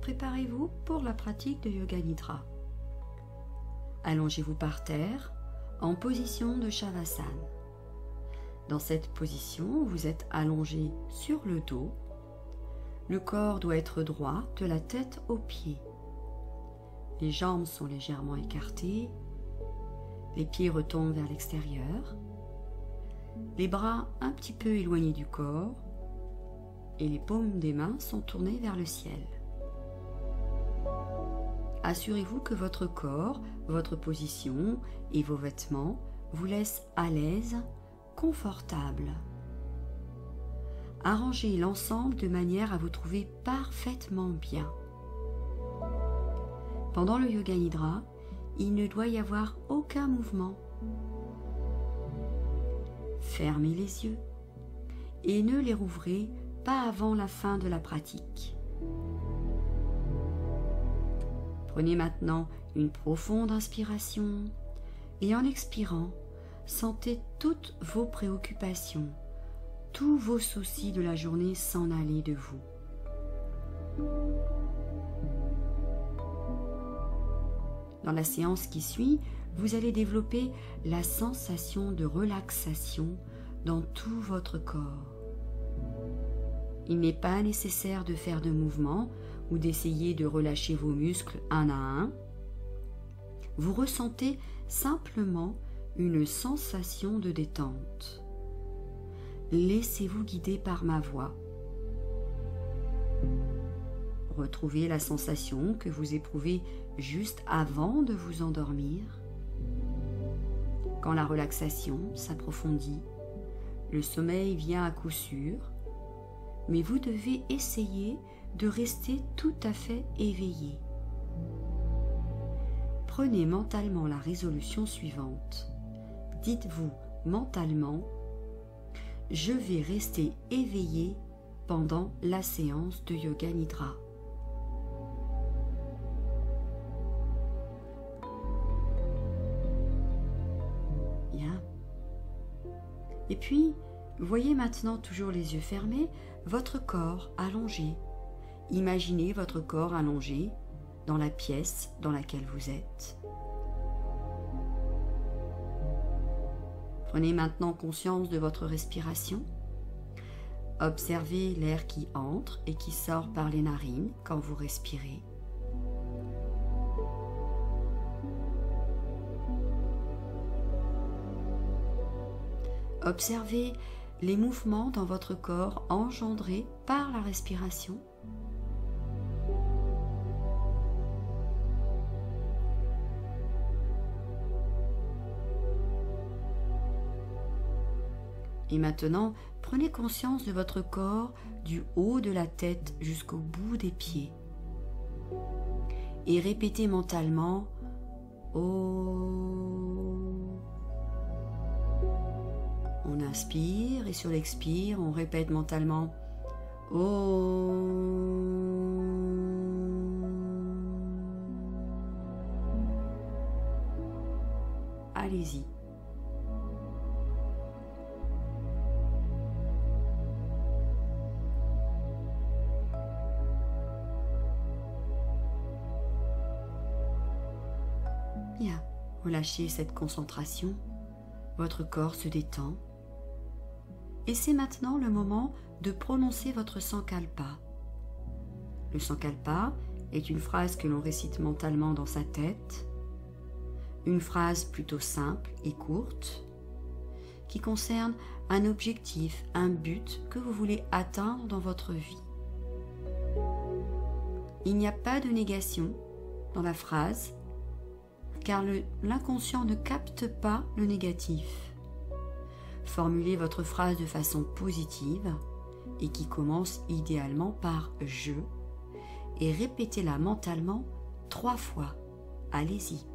préparez-vous pour la pratique de Yoga Nidra. Allongez-vous par terre en position de Shavasana. Dans cette position, vous êtes allongé sur le dos. Le corps doit être droit de la tête aux pieds. Les jambes sont légèrement écartées. Les pieds retombent vers l'extérieur. Les bras un petit peu éloignés du corps. Et les paumes des mains sont tournées vers le ciel. Assurez-vous que votre corps, votre position et vos vêtements vous laissent à l'aise, confortable. Arrangez l'ensemble de manière à vous trouver parfaitement bien. Pendant le Yoga Nidra, il ne doit y avoir aucun mouvement. Fermez les yeux et ne les rouvrez pas avant la fin de la pratique. Prenez maintenant une profonde inspiration et en expirant, sentez toutes vos préoccupations, tous vos soucis de la journée s'en aller de vous. Dans la séance qui suit, vous allez développer la sensation de relaxation dans tout votre corps. Il n'est pas nécessaire de faire de mouvements ou d'essayer de relâcher vos muscles un à un. Vous ressentez simplement une sensation de détente. Laissez-vous guider par ma voix. Retrouvez la sensation que vous éprouvez juste avant de vous endormir. Quand la relaxation s'approfondit, le sommeil vient à coup sûr, mais vous devez essayer de rester tout à fait éveillé. Prenez mentalement la résolution suivante. Dites-vous mentalement « Je vais rester éveillé pendant la séance de Yoga Nidra ». Bien. Et puis, voyez maintenant toujours les yeux fermés, votre corps allongé. Imaginez votre corps allongé dans la pièce dans laquelle vous êtes. Prenez maintenant conscience de votre respiration. Observez l'air qui entre et qui sort par les narines quand vous respirez. Observez les mouvements dans votre corps engendrés par la respiration. Et maintenant, prenez conscience de votre corps du haut de la tête jusqu'au bout des pieds. Et répétez mentalement « Oh ». On inspire et sur l'expire, on répète mentalement « Oh ». Allez-y. Bien, relâchez cette concentration, votre corps se détend et c'est maintenant le moment de prononcer votre Sankalpa. Le Sankalpa est une phrase que l'on récite mentalement dans sa tête, une phrase plutôt simple et courte qui concerne un objectif, un but que vous voulez atteindre dans votre vie. Il n'y a pas de négation dans la phrase car l'inconscient ne capte pas le négatif. Formulez votre phrase de façon positive et qui commence idéalement par « je » et répétez-la mentalement 3 fois. Allez-y.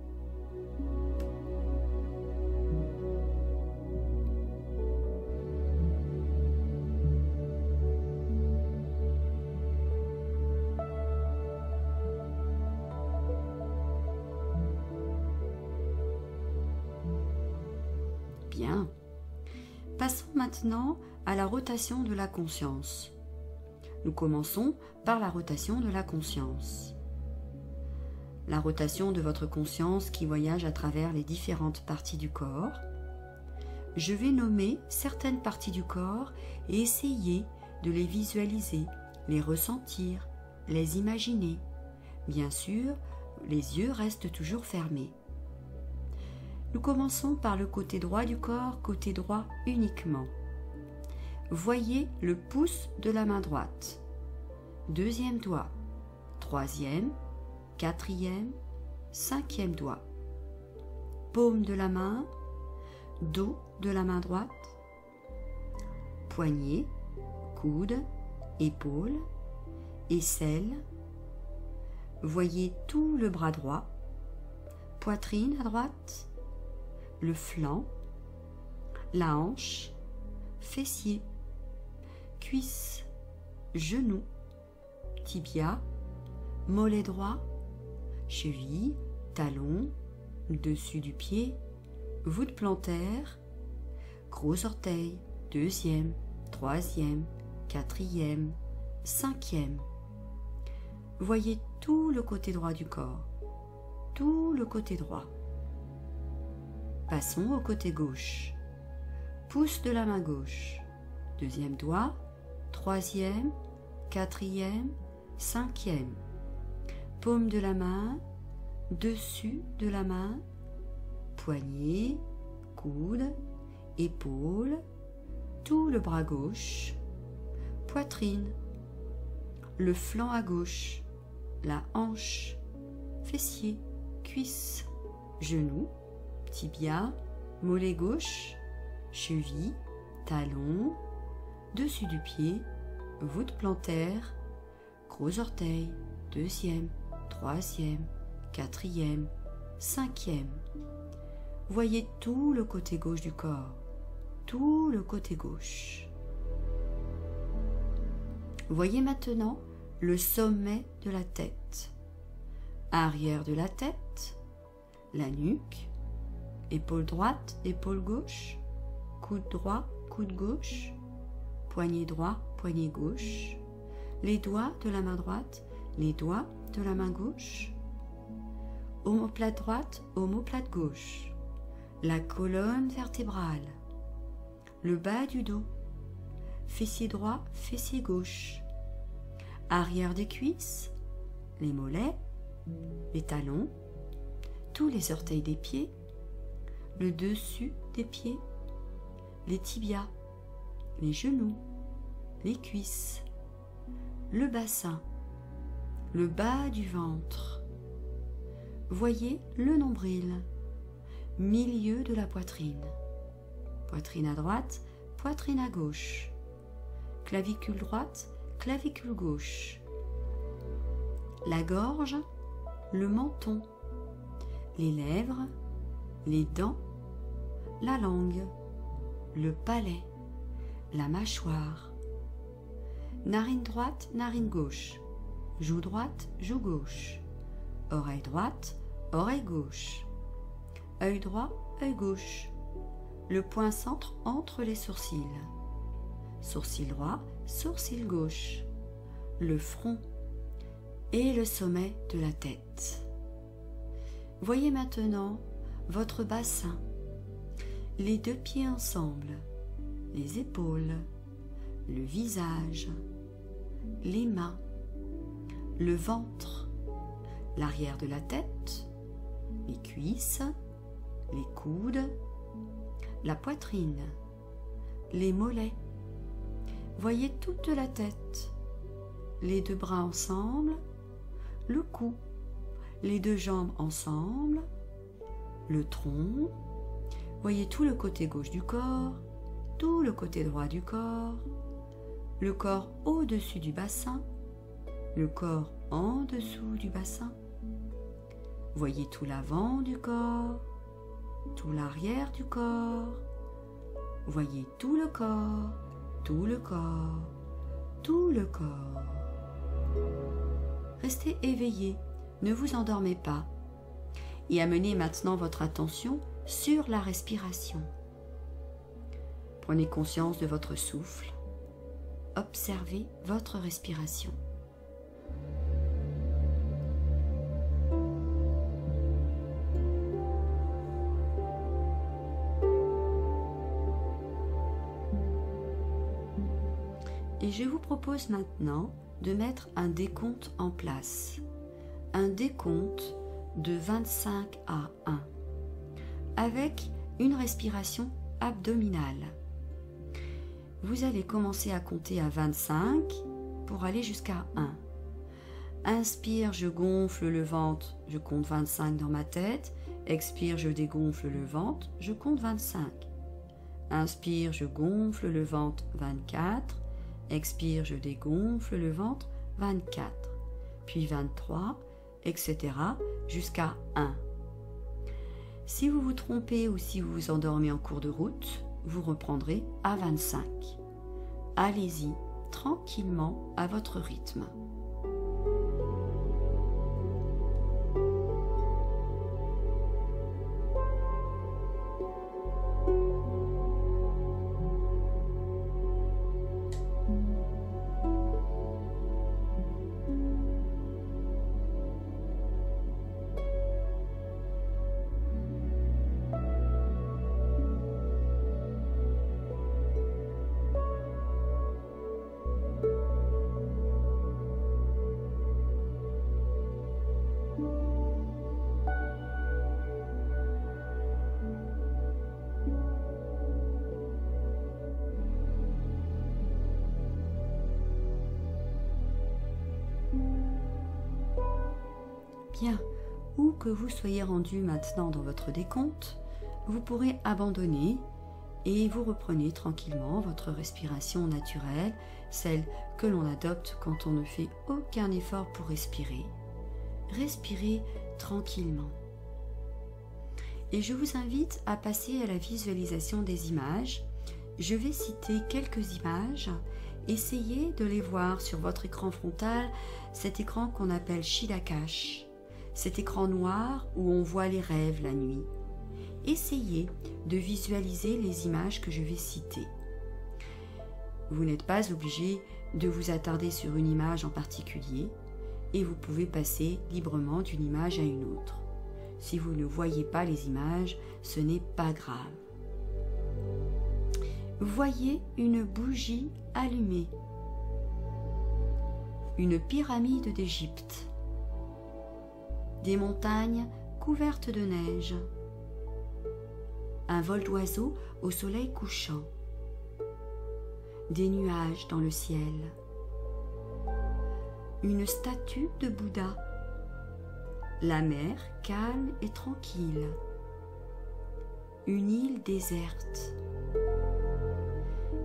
Bien. Passons maintenant à la rotation de la conscience. Nous commençons par la rotation de la conscience. La rotation de votre conscience qui voyage à travers les différentes parties du corps. Je vais nommer certaines parties du corps et essayer de les visualiser, les ressentir, les imaginer. Bien sûr, les yeux restent toujours fermés. Nous commençons par le côté droit du corps, côté droit uniquement. Voyez le pouce de la main droite, deuxième doigt, troisième, quatrième, cinquième doigt, paume de la main, dos de la main droite, poignet, coude, épaule, aisselle. Voyez tout le bras droit, poitrine à droite, le flanc, la hanche, fessier, cuisse, genou, tibia, mollet droit, cheville, talon, dessus du pied, voûte plantaire, gros orteil, deuxième, troisième, quatrième, cinquième. Voyez tout le côté droit du corps, tout le côté droit. Passons au côté gauche. Pouce de la main gauche, deuxième doigt, troisième, quatrième, cinquième. Paume de la main, dessus de la main, poignet, coude, épaule, tout le bras gauche, poitrine, le flanc à gauche, la hanche, fessier, cuisse, genou, tibia, mollet gauche, cheville, talon, dessus du pied, voûte plantaire, gros orteil, deuxième, troisième, quatrième, cinquième. Voyez tout le côté gauche du corps, tout le côté gauche. Voyez maintenant le sommet de la tête, arrière de la tête, la nuque, épaule droite, épaule gauche, coude droit, coude gauche, poignet droit, poignet gauche, les doigts de la main droite, les doigts de la main gauche, omoplate droite, omoplate gauche, la colonne vertébrale, le bas du dos, fessier droit, fessier gauche, arrière des cuisses, les mollets, les talons, tous les orteils des pieds, le dessus des pieds, les tibias, les genoux, les cuisses, le bassin, le bas du ventre. Voyez le nombril, milieu de la poitrine, poitrine à droite, poitrine à gauche, clavicule droite, clavicule gauche, la gorge, le menton, les lèvres, les dents, la langue, le palais, la mâchoire, narine droite, narine gauche, joue droite, joue gauche, oreille droite, oreille gauche, œil droit, œil gauche, le point centre entre les sourcils, sourcil droit, sourcil gauche, le front et le sommet de la tête. Voyez maintenant votre bassin, les deux pieds ensemble, les épaules, le visage, les mains, le ventre, l'arrière de la tête, les cuisses, les coudes, la poitrine, les mollets. Voyez toute la tête, les deux bras ensemble, le cou, les deux jambes ensemble, le tronc. Voyez tout le côté gauche du corps, tout le côté droit du corps, le corps au-dessus du bassin, le corps en dessous du bassin. Voyez tout l'avant du corps, tout l'arrière du corps. Voyez tout le corps, tout le corps, tout le corps. Restez éveillés, ne vous endormez pas. Et amenez maintenant votre attention sur la respiration. Prenez conscience de votre souffle. observer votre respiration. Et je vous propose maintenant de mettre un décompte en place. Un décompte de 25 à 1, avec une respiration abdominale. Vous allez commencer à compter à 25 pour aller jusqu'à 1. Inspire, je gonfle le ventre, je compte 25 dans ma tête. Expire, je dégonfle le ventre, je compte 25. Inspire, je gonfle le ventre, 24. Expire, je dégonfle le ventre, 24. Puis 23, etc. jusqu'à 1. Si vous vous trompez ou si vous vous endormez en cours de route, vous reprendrez à 25. Allez-y tranquillement à votre rythme. Bien, où que vous soyez rendu maintenant dans votre décompte, vous pourrez abandonner et vous reprenez tranquillement votre respiration naturelle, celle que l'on adopte quand on ne fait aucun effort pour respirer. Respirez tranquillement. Et je vous invite à passer à la visualisation des images. Je vais citer quelques images. Essayez de les voir sur votre écran frontal, cet écran qu'on appelle Shilakash. Cet écran noir où on voit les rêves la nuit. Essayez de visualiser les images que je vais citer. Vous n'êtes pas obligé de vous attarder sur une image en particulier et vous pouvez passer librement d'une image à une autre. Si vous ne voyez pas les images, ce n'est pas grave. Voyez une bougie allumée, une pyramide d'Égypte, des montagnes couvertes de neige, un vol d'oiseaux au soleil couchant, des nuages dans le ciel, une statue de Bouddha, la mer calme et tranquille, une île déserte,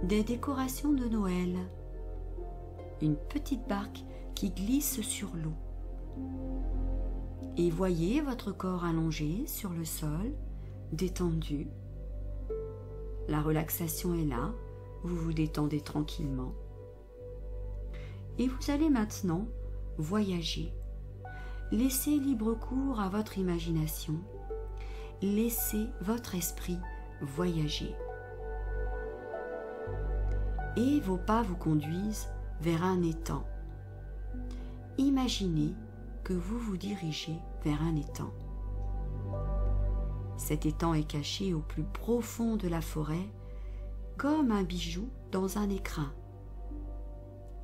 des décorations de Noël, une petite barque qui glisse sur l'eau. Et voyez votre corps allongé sur le sol, détendu. La relaxation est là, vous vous détendez tranquillement. Et vous allez maintenant voyager. Laissez libre cours à votre imagination. Laissez votre esprit voyager. Et vos pas vous conduisent vers un étang. Imaginez que vous vous dirigez vers un étang. Cet étang est caché au plus profond de la forêt, comme un bijou dans un écrin.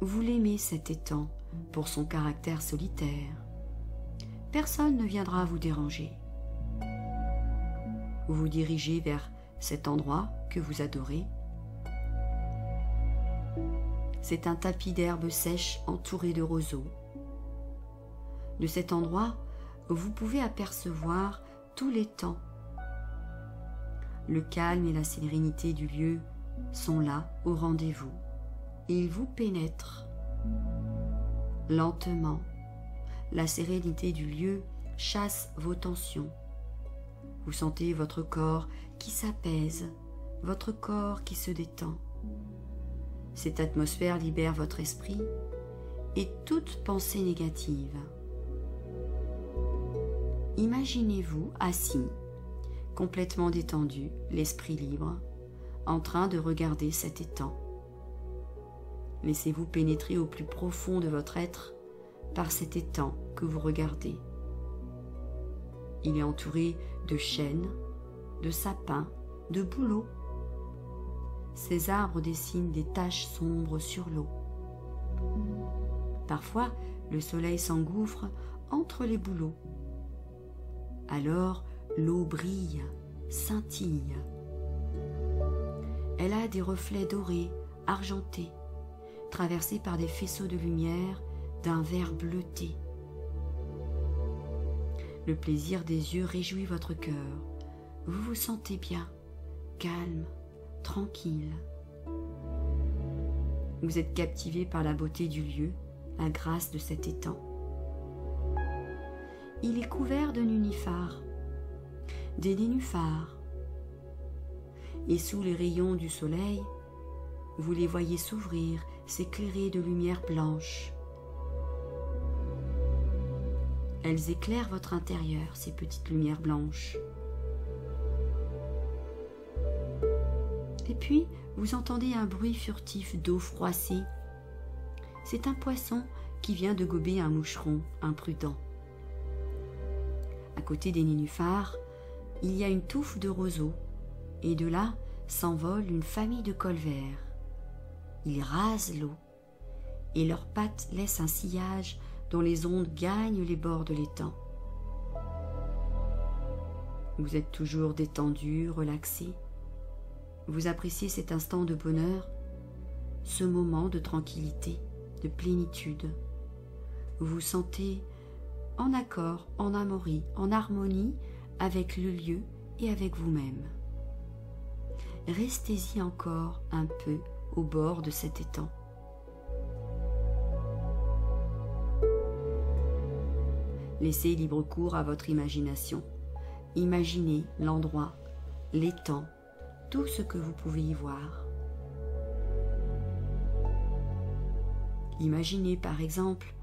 Vous l'aimez cet étang pour son caractère solitaire. Personne ne viendra vous déranger. Vous vous dirigez vers cet endroit que vous adorez. C'est un tapis d'herbes sèches entouré de roseaux. De cet endroit, vous pouvez apercevoir tout l'étang. Le calme et la sérénité du lieu sont là au rendez-vous. Ils vous pénètrent. Lentement, la sérénité du lieu chasse vos tensions. Vous sentez votre corps qui s'apaise, votre corps qui se détend. Cette atmosphère libère votre esprit et toute pensée négative. Imaginez-vous assis, complètement détendu, l'esprit libre, en train de regarder cet étang. Laissez-vous pénétrer au plus profond de votre être par cet étang que vous regardez. Il est entouré de chênes, de sapins, de bouleaux. Ces arbres dessinent des taches sombres sur l'eau. Parfois, le soleil s'engouffre entre les bouleaux. Alors, l'eau brille, scintille. Elle a des reflets dorés, argentés, traversés par des faisceaux de lumière d'un vert bleuté. Le plaisir des yeux réjouit votre cœur. Vous vous sentez bien, calme, tranquille. Vous êtes captivé par la beauté du lieu, la grâce de cet étang. Il est couvert de nénuphars, des nénuphars. Et sous les rayons du soleil, vous les voyez s'ouvrir, s'éclairer de lumière blanche. Elles éclairent votre intérieur, ces petites lumières blanches. Et puis, vous entendez un bruit furtif d'eau froissée. C'est un poisson qui vient de gober un moucheron imprudent. À côté des nénuphars, il y a une touffe de roseaux, et de là s'envole une famille de colverts. Ils rasent l'eau, et leurs pattes laissent un sillage dont les ondes gagnent les bords de l'étang. Vous êtes toujours détendu, relaxé. Vous appréciez cet instant de bonheur, ce moment de tranquillité, de plénitude. Vous vous sentez en accord, en harmonie avec le lieu et avec vous-même. Restez-y encore un peu au bord de cet étang. Laissez libre cours à votre imagination. Imaginez l'endroit, l'étang, tout ce que vous pouvez y voir. Imaginez par exemple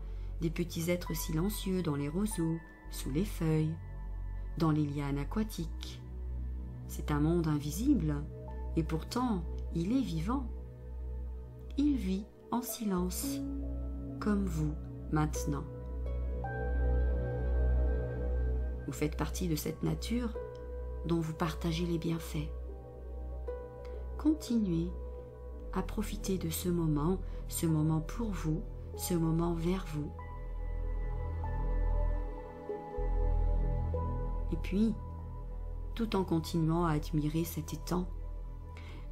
des petits êtres silencieux dans les roseaux, sous les feuilles, dans les lianes aquatiques. C'est un monde invisible, et pourtant il est vivant. Il vit en silence, comme vous maintenant. Vous faites partie de cette nature dont vous partagez les bienfaits. Continuez à profiter de ce moment pour vous, ce moment vers vous. Et puis, tout en continuant à admirer cet étang,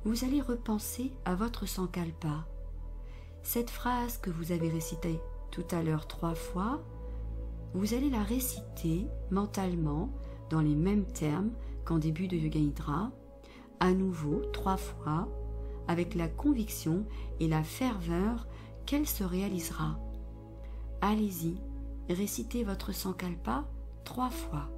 vous allez repenser à votre Sankalpa. Cette phrase que vous avez récitée tout à l'heure 3 fois, vous allez la réciter mentalement dans les mêmes termes qu'en début de Yoga Nidra, à nouveau 3 fois, avec la conviction et la ferveur qu'elle se réalisera. Allez-y, récitez votre Sankalpa 3 fois.